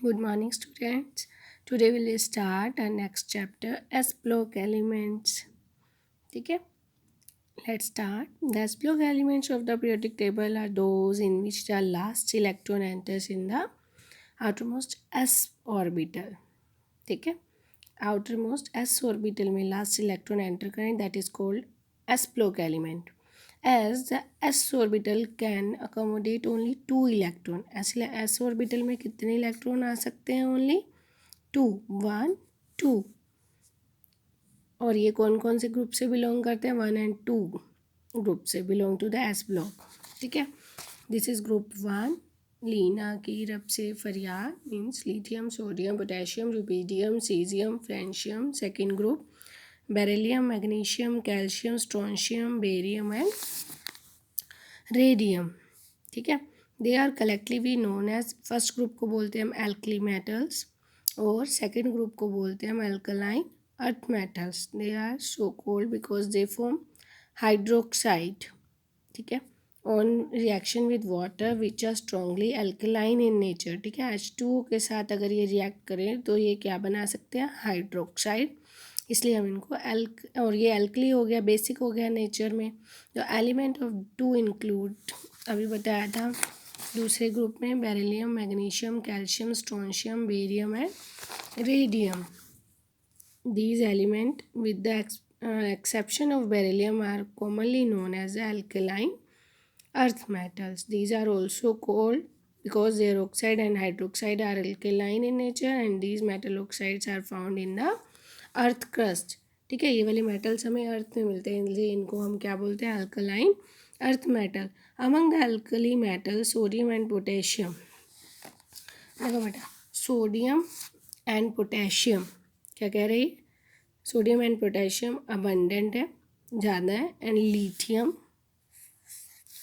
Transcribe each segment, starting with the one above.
Good morning, students. Today we'll start our next chapter, S block elements. ठीक है, let's start. The S block elements of the periodic table are those in which the last electron enters in the outermost s orbital. ठीक है, outermost s orbital में last electron enter करें, that is called S block element. As the s orbital can accommodate only 2 electron. s orbital में कितने electron आ सकते हैं? Only 2, 1, 2. और ये कौन कौन से ग्रुप से बिलोंग करते हैं? 1 and 2 ग्रुप से belong to the S block. ठीक है, दिस इज ग्रुप 1. लीना की रब से फरियाद means lithium, sodium, potassium, rubidium, caesium, francium. Second group beryllium, magnesium, calcium, strontium, barium and radium. ठीक है, they are collectively known as, first group को बोलते हैं हम एल्कली मेटल्स और सेकेंड ग्रुप को बोलते हैं हम alkaline earth metals. They are so called because they form hydroxide. ठीक है, on reaction with water which are strongly alkaline in nature. ठीक है, H2O के साथ अगर ये रिएक्ट करें तो ये क्या बना सकते हैं? हाइड्रोक्साइड. इसलिए हम इनको और ये एल्कली हो गया, बेसिक हो गया नेचर में. तो एलिमेंट ऑफ टू इंक्लूड, अभी बताया था दूसरे ग्रुप में beryllium, magnesium, calcium, strontium, barium and radium. These elements, with the exception of beryllium, are commonly known as alkaline earth metals. These are also called because their oxide and hydroxide are alkaline in nature, and these metal oxides are found in the earth crust. ठीक है, ये वाले metals हमें अर्थ में मिलते हैं, इसलिए इनको हम क्या बोलते हैं? Alkaline earth metal. Among the alkali metal sodium and potassium. देखो बेटा, सोडियम एंड पोटेशियम क्या कह रही है? सोडियम एंड पोटेशियम अबंडेंट है, ज़्यादा है. And lithium,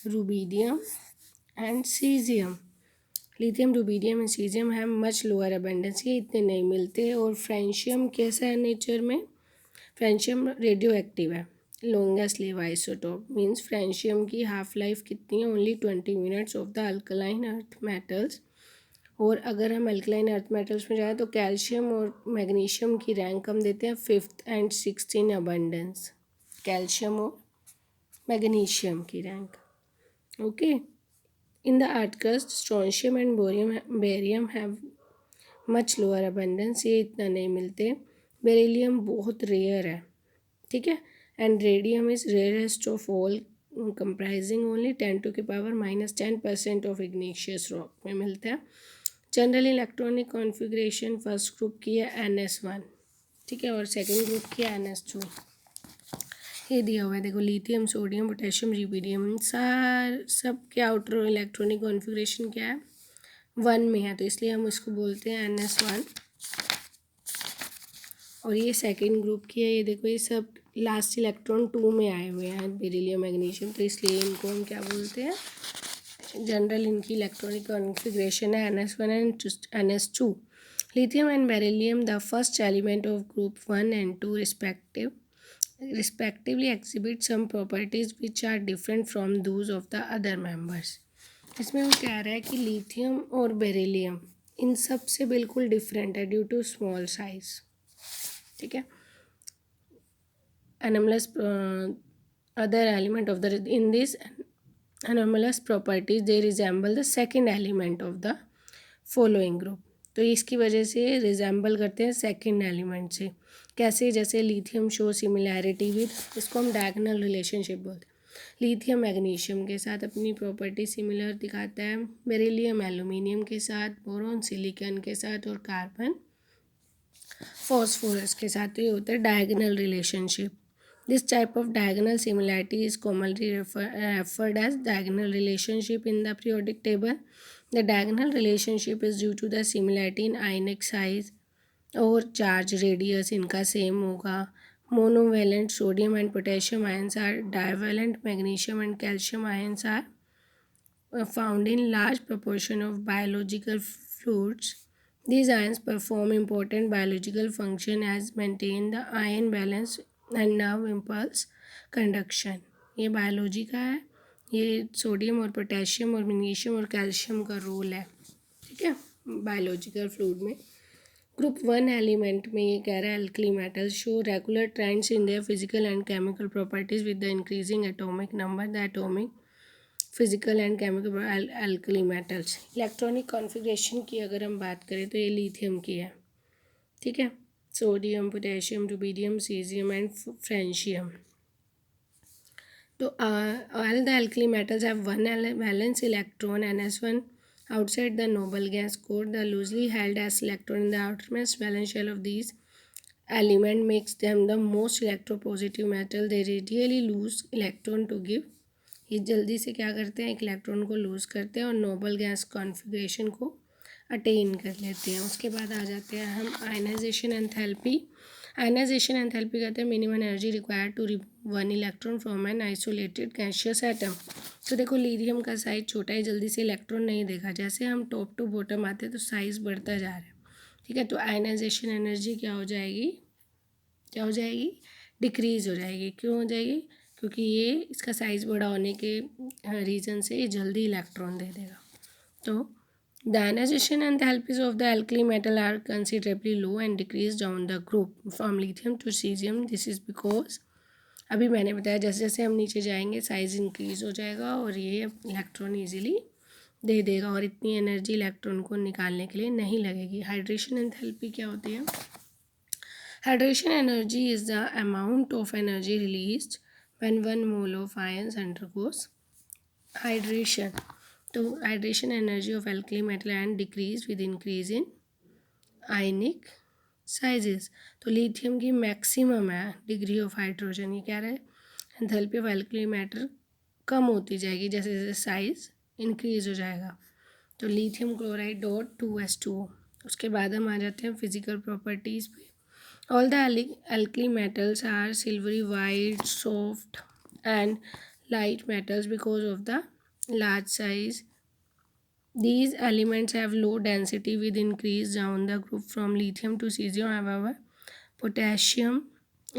rubidium and caesium. Lithium, rubidium and caesium है मच लोअर अबंडेंस, ये इतने नहीं मिलते. और फ्रेंशियम कैसा है नेचर में? फ्रेंशियम रेडियो एक्टिव है, longest live isotope. Means francium की हाफ लाइफ कितनी है? Only 20 minutes of the alkaline earth metals. और अगर हम अल्कलाइन अर्थ मेटल्स में जाएँ तो कैल्शियम और मैग्नीशियम की रैंक हम देते हैं 5th and 6th in abundance. Calcium और मैग्नीशियम की rank. Okay, in the earth crust strontium and barium have much lower abundance, ये इतना नहीं मिलते. बेरिलियम बहुत रेयर है. ठीक है, and radium is rarest of all, comprising only 10⁻⁻10% of igneous rock में मिलता है. General electronic configuration first group की है NS1. ठीक है, और सेकंड ग्रुप की है NS2. ये दिया हुआ है, देखो लिथियम, सोडियम, पोटेशियम, रुबीडियम, सब के आउटर इलेक्ट्रॉनिक कॉन्फ़िगरेशन क्या है? 1 में है, तो इसलिए हम इसको बोलते हैं NS1. और ये सेकेंड ग्रुप की है, ये देखो ये सब लास्ट इलेक्ट्रॉन 2 में आए हुए हैं, बेरिलियम, मैग्नीशियम, तो इसलिए इनको हम क्या बोलते हैं? जनरल इनकी इलेक्ट्रॉनिक कॉन्फ़िगरेशन है NS1 and NS2. Lithium and beryllium, the first element of group 1 and 2 respectively exhibit some properties which are different from those of the other members. इसमें वो कह रहा है कि लिथियम और बेरिलियम इन सब से बिल्कुल डिफरेंट है ड्यू टू स्मॉल साइज. ठीक है, anomalous other element of the in this anomalous properties they resemble the second element of the following group. तो इसकी वजह से रिजेंबल करते हैं सेकेंड एलिमेंट से. कैसे? जैसे लिथियम शो सिमिलैरिटी विद, इसको हम डायगोनल रिलेशनशिप बोलते हैं. लिथियम मैग्नीशियम के साथ अपनी प्रॉपर्टी सिमिलर दिखाता है, बेरिलियम एल्यूमिनियम के साथ, बोरॉन सिलिकॉन के साथ और कार्बन फॉस्फोरस के साथ. तो ये होता है diagonal relationship. This type of diagonal similarity is commonly referred as diagonal relationship in the periodic table. The diagonal relationship is due to the similarity in ionic size और चार्ज रेडियस इनका same होगा. Monovalent sodium and potassium ions are divalent magnesium and calcium ions are found in large proportion of biological fluids. These ions perform important biological function as maintain the ion balance and nerve impulse conduction. ये biology का है, ये sodium और potassium और magnesium और calcium का role है. ठीक है, बायोलॉजिकल फ्लूइड में। ग्रुप 1 एलिमेंट में ये कह रहा है alkali metals show regular trends in their physical and chemical properties with the increasing atomic number. The atomic physical and chemical alkali metals. Electronic configuration की अगर हम बात करें तो ये लिथियम की है, ठीक है। Sodium, potassium, rubidium, caesium and francium. तो all the alkali metals have one valence electron NS1 outside the noble gas core. The loosely held s electron in the outermost valence shell of these element makes them the most electropositive metal. They radially lose electron to give, ये जल्दी से क्या करते हैं, एक electron को loose करते हैं और नोबल गैस कॉन्फ़िगरेशन को अटेन कर लेते हैं। उसके बाद आ जाते हैं हम आयनाइजेशन एंथैल्पी। आयनाइजेशन एंथैल्पी कहते हैं minimum energy required to remove one electron from an isolated gaseous atom. तो देखो लिथियम का साइज छोटा है, जल्दी से इलेक्ट्रॉन नहीं देखा, जैसे हम टॉप टू बॉटम आते हैं तो साइज़ बढ़ता जा रहा है, ठीक है। तो आयनाइजेशन एनर्जी क्या हो जाएगी, क्या हो जाएगी, डिक्रीज़ हो जाएगी। क्यों हो जाएगी, क्योंकि ये इसका साइज़ बड़ा होने के रीज़न से ये जल्दी इलेक्ट्रॉन दे देगा। तो the ionization enthalpies of the alkali metal are considerably low and decrease down the group from lithium to cesium. This is because अभी मैंने बताया जैसे जैसे हम नीचे जाएंगे साइज़ इंक्रीज़ हो जाएगा और ये इलेक्ट्रॉन ईजिली दे देगा और इतनी एनर्जी इलेक्ट्रॉन को निकालने के लिए नहीं लगेगी। हाइड्रेशन एंथैल्पी क्या होती है, hydration energy is the amount of energy released when 1 mole of ions undergoes hydration. तो hydration energy of alkali metal and decrease with increase in ionic sizes. तो लिथियम की मैक्सिमम है डिग्री ऑफ हाइड्रोजन, ये कह रहा है enthalpy of alkali matter कम होती जाएगी जैसे जैसे साइज इंक्रीज हो जाएगा। तो लिथियम क्लोराइड डॉट 2s2। उसके बाद हम आ जाते हैं फिजिकल प्रॉपर्टीज़ पे। All the alkali metals are silvery white soft and light metals because of the large size. These elements have low density with increase down the group from lithium to cesium. However, potassium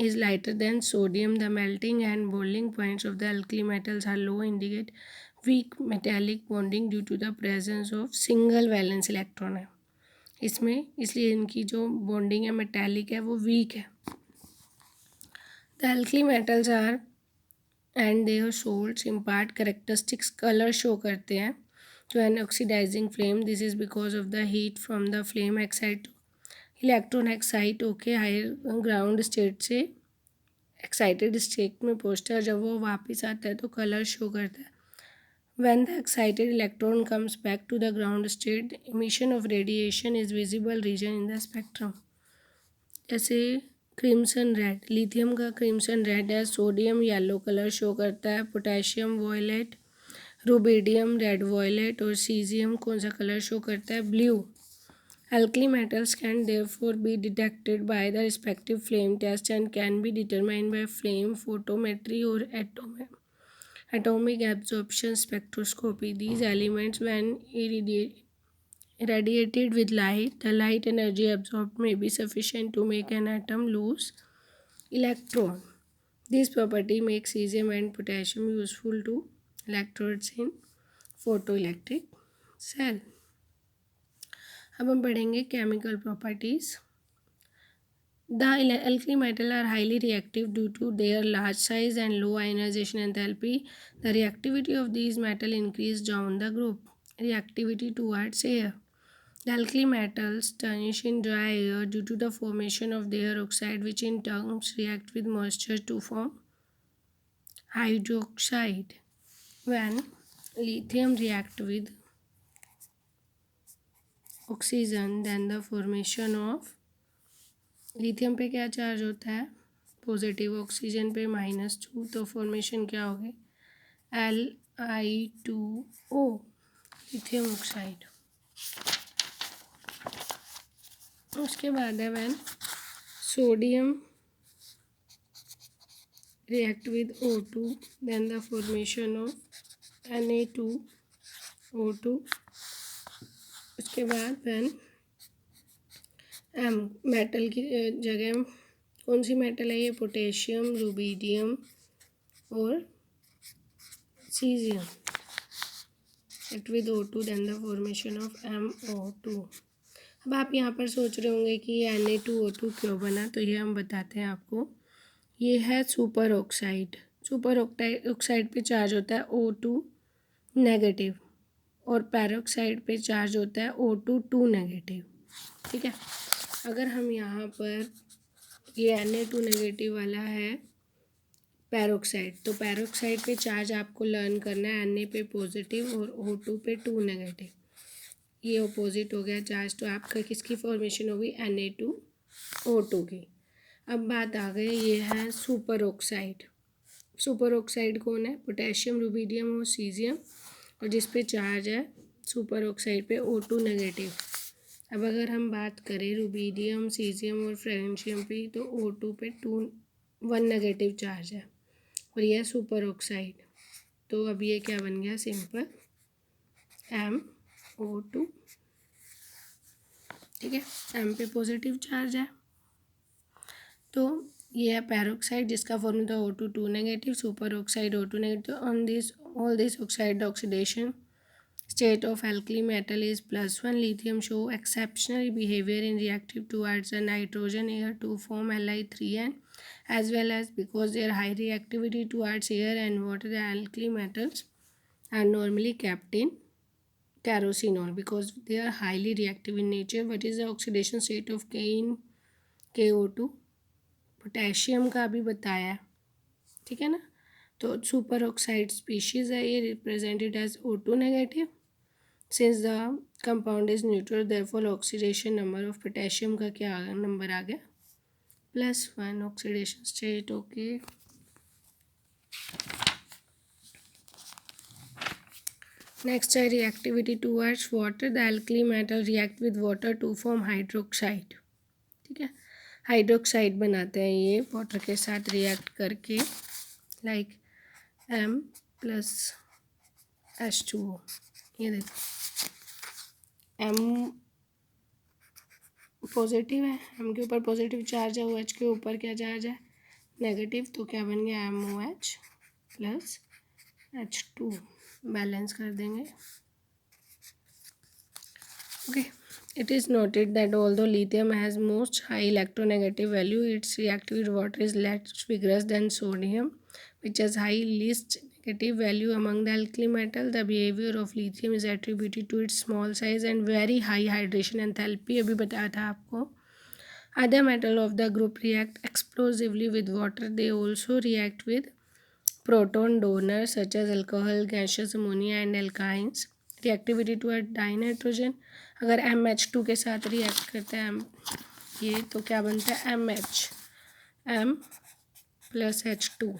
is lighter than sodium. The melting and boiling points of the alkali metals are low, indicate weak metallic bonding due to the presence of single valence electron है इसमें, इसलिए इनकी जो bonding है metallic है वो week है। The alkali metals are and their salts impart characteristics colour show करते हैं to an oxidising flame. This is because of the heat from the flame excite electron excite होके हायर ग्राउंड स्टेट से excited state में पहुँचता है, जब वो वापस आता है तो कलर शो करता है। When the excited electron comes back to the ground state emission of radiation is visible region in the spectrum. जैसे क्रिम्सन रेड, लिथियम का क्रिम्सन रेड है, सोडियम येलो कलर शो करता है, potassium violet, rubidium red violet और caesium कौन सा colour show करता है, blue. Alkali metals can therefore be detected by the respective flame test and can be determined by flame photometry or atomic absorption spectroscopy. These elements, when irradiated with light, the light energy absorbed may be sufficient to make an atom lose electron. This property makes cesium and potassium useful to electrodes in photoelectric cell. अब हम पढ़ेंगे chemical properties. The alkali metals are highly reactive due to their large size and low ionization enthalpy. The reactivity of these metals increase down the group. Reactivity towards air. The alkali metals tarnish in dry air due to the formation of their oxide, which in turn react with moisture to form hydroxide. When lithium react with oxygen, then the formation of lithium पे क्या charge होता है positive, oxygen पे -2, तो formation क्या होगी Li2O lithium oxide. उसके बाद है when sodium react with O2, then the formation of Na2O2। उसके बाद व्हेन मेटल की जगह कौन सी मेटल है ये, पोटेशियम, रुबिडियम और caesium. react with O2 then the formation of MO2। अब आप यहाँ पर सोच रहे होंगे कि ये Na2O2 क्यों बना, तो ये हम बताते हैं आपको। ये है सुपर ऑक्साइड। सुपर ऑक्साइड पे चार्ज होता है O2 नेगेटिव और पैरोक्साइड पे चार्ज होता है O2 2 नेगेटिव। ठीक है, अगर हम यहाँ पर ये Na2 नेगेटिव वाला है पैरोक्साइड, तो पैरोक्साइड पे चार्ज आपको लर्न करना है, Na पे पॉजिटिव और O2 पे 2 नेगेटिव। ये अपोजिट हो गया चार्ज, तो आपका किसकी फॉर्मेशन होगी, Na2O2 की। अब बात आ गई, ये है सुपर ऑक्साइड। सुपर ऑक्साइड कौन है, पोटेशियम, रुबीडियम और सीजियम, और जिस पे चार्ज है सुपर ऑक्साइड पे O2 नेगेटिव। अब अगर हम बात करें रुबीडियम, सीजियम और फ्रेंशियम पे, तो O2 पे 1 नेगेटिव चार्ज है और यह सुपर ऑक्साइड। तो अब ये क्या बन गया, सिंपल MO2। ठीक है, M पे पॉजिटिव चार्ज है, तो ये है पैरोक्साइड जिसका formula O2 2 negative, super oxide O2 negative. On this all this oxide oxidation state of alkali metal is +1. Lithium show exceptional behavior in reactive towards the nitrogen air to form Li3n, as well as because their high reactivity towards air and water, the alkali metals are normally kept in kerosenol because they are highly reactive in nature. What is the oxidation state of K in KO2? Potassium का भी बताया है, ठीक है ना। तो super oxide species है ये, represented as O2 negative. Since the compound is neutral therefore oxidation number of potassium का क्या नंबर आ गया, +1 ऑक्सीडेशन स्टेट। ओके, नेक्स्ट है reactivity towards water. The alkali metal react with water to form hydroxide. ठीक है, hydroxide बनाते हैं ये वाटर के साथ रिएक्ट करके, लाइक M+H2O। ये देखो M पॉजिटिव है, M के ऊपर पॉजिटिव चार्ज है, OH के ऊपर क्या चार्ज है, नेगेटिव, तो क्या बन गया MOH + H2। बैलेंस कर देंगे। Okay, it is noted that although lithium has most high electronegative value, its reactive with water is less vigorous than sodium, which has high least negative value among the alkali metal. The behavior of lithium is attributed to its small size and very high hydration enthalpy। अभी बताया था आपको। Other metal of the group react explosively with water. They also react with proton donors such as alcohol, gaseous ammonia and alkynes. Reactivity toward dinitrogen, अगर MH2 के साथ react करता है ये, तो क्या बनता है M+H2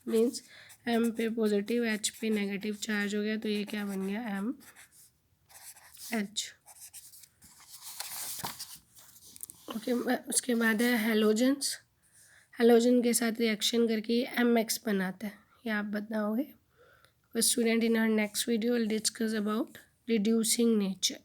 मीन्स M पे पॉजिटिव, H पे नेगेटिव चार्ज हो गया, तो ये क्या बन गया MH। ओके, उसके बाद है हेलोजेंस। हेलोजन के साथ रिएक्शन करके MX बनाता है, ये आप बताओगे। Student, in our next video will discuss about reducing nature.